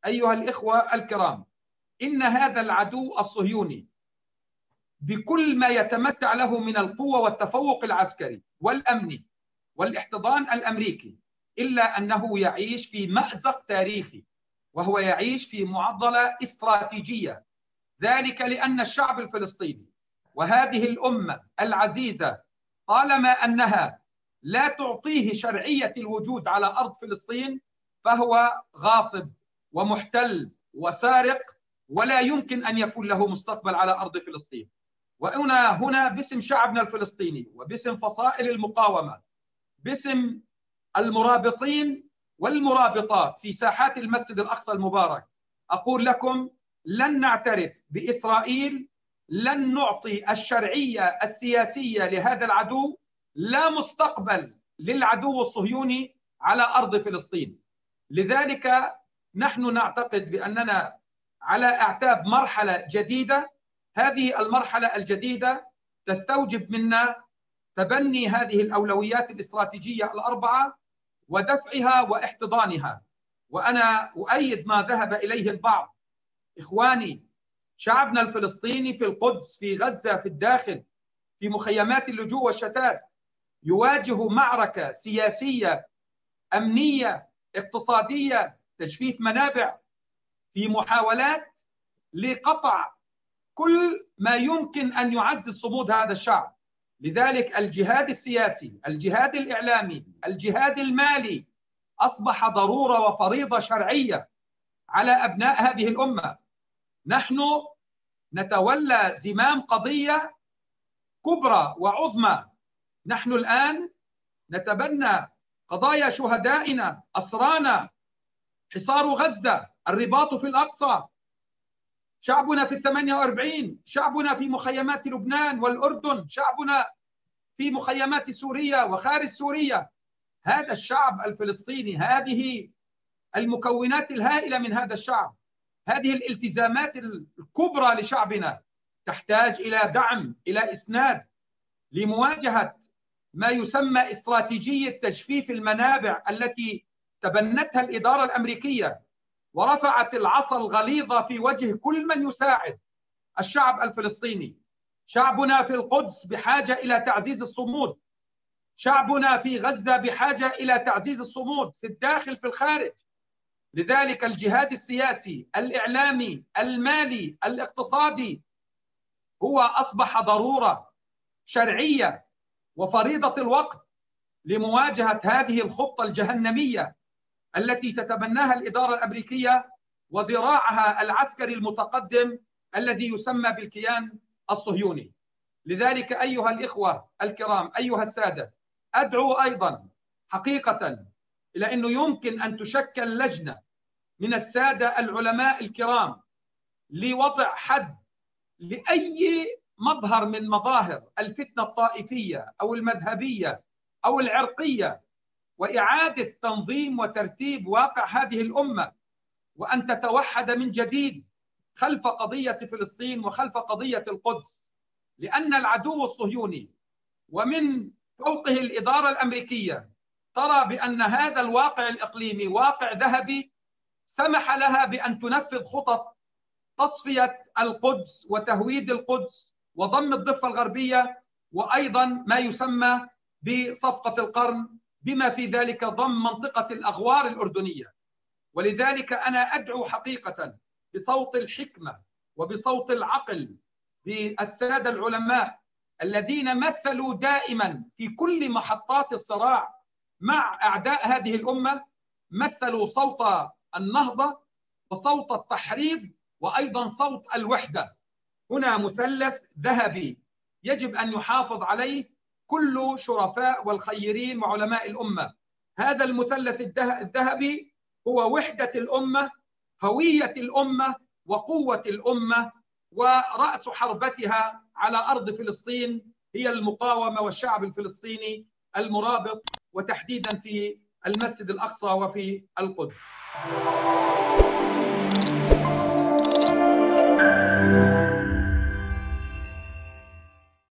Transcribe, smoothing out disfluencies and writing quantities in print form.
أيها الإخوة الكرام، إن هذا العدو الصهيوني بكل ما يتمتع له من القوة والتفوق العسكري والأمني والاحتضان الأمريكي، إلا أنه يعيش في مأزق تاريخي، وهو يعيش في معضلة استراتيجية. ذلك لأن الشعب الفلسطيني وهذه الأمة العزيزة طالما أنها لا تعطيه شرعية الوجود على أرض فلسطين، فهو غاصب ومحتل وسارق، ولا يمكن أن يكون له مستقبل على أرض فلسطين. وهنا باسم شعبنا الفلسطيني وباسم فصائل المقاومة، باسم المرابطين والمرابطات في ساحات المسجد الأقصى المبارك، أقول لكم: لن نعترف بإسرائيل، لن نعطي الشرعية السياسية لهذا العدو، لا مستقبل للعدو الصهيوني على أرض فلسطين. لذلك نحن نعتقد بأننا على أعتاب مرحلة جديدة. هذه المرحلة الجديدة تستوجب منا تبني هذه الأولويات الاستراتيجية الأربعة ودفعها واحتضانها. وأنا أؤيد ما ذهب إليه البعض. إخواني، شعبنا الفلسطيني في القدس، في غزة، في الداخل، في مخيمات اللجوء والشتات، يواجه معركة سياسية أمنية اقتصادية تجفيف منابع، في محاولات لقطع كل ما يمكن أن يعزز صمود هذا الشعب. لذلك الجهاد السياسي، الجهاد الإعلامي، الجهاد المالي أصبح ضرورة وفريضة شرعية على أبناء هذه الأمة. نحن نتولى زمام قضية كبرى وعظمى. نحن الآن نتبنى قضايا شهدائنا، أسرانا، حصار غزة، الرباط في الأقصى، شعبنا في 48، شعبنا في مخيمات لبنان والأردن، شعبنا في مخيمات سوريا وخارج سوريا. هذا الشعب الفلسطيني، هذه المكونات الهائلة من هذا الشعب، هذه الالتزامات الكبرى لشعبنا تحتاج إلى دعم، إلى إسناد لمواجهة ما يسمى استراتيجية تجفيف المنابع التي تبنتها الإدارة الأمريكية ورفعت العصا الغليظة في وجه كل من يساعد الشعب الفلسطيني. شعبنا في القدس بحاجة إلى تعزيز الصمود، شعبنا في غزة بحاجة إلى تعزيز الصمود في الداخل في الخارج. لذلك الجهاد السياسي، الإعلامي، المالي، الاقتصادي هو أصبح ضرورة شرعية وفريضة الوقت لمواجهة هذه الخطة الجهنمية التي تتبناها الإدارة الأمريكية وذراعها العسكري المتقدم الذي يسمى بالكيان الصهيوني. لذلك أيها الإخوة الكرام، أيها السادة، أدعو أيضا حقيقة إلى أنه يمكن أن تشكل لجنة من السادة العلماء الكرام لوضع حد لأي مظهر من مظاهر الفتنة الطائفية أو المذهبية أو العرقية، وإعادة تنظيم وترتيب واقع هذه الأمة، وأن تتوحد من جديد خلف قضية فلسطين وخلف قضية القدس. لأن العدو الصهيوني ومن فوقه الإدارة الأمريكية ترى بأن هذا الواقع الإقليمي واقع ذهبي سمح لها بأن تنفذ خطط تصفية القدس وتهويد القدس وضم الضفة الغربية، وأيضا ما يسمى بصفقة القرن، بما في ذلك ضم منطقة الأغوار الأردنية. ولذلك أنا أدعو حقيقة بصوت الحكمة وبصوت العقل بالسادة العلماء الذين مثلوا دائما في كل محطات الصراع مع أعداء هذه الأمة، مثلوا صوت النهضة وصوت التحريض وأيضا صوت الوحدة. هنا مثلث ذهبي يجب أن يحافظ عليه كل شرفاء والخيرين وعلماء الأمة. هذا المثلث الذهبي هو وحدة الأمة، هوية الأمة، وقوة الأمة، ورأس حربتها على أرض فلسطين هي المقاومة والشعب الفلسطيني المرابط، وتحديدا في المسجد الأقصى وفي القدس.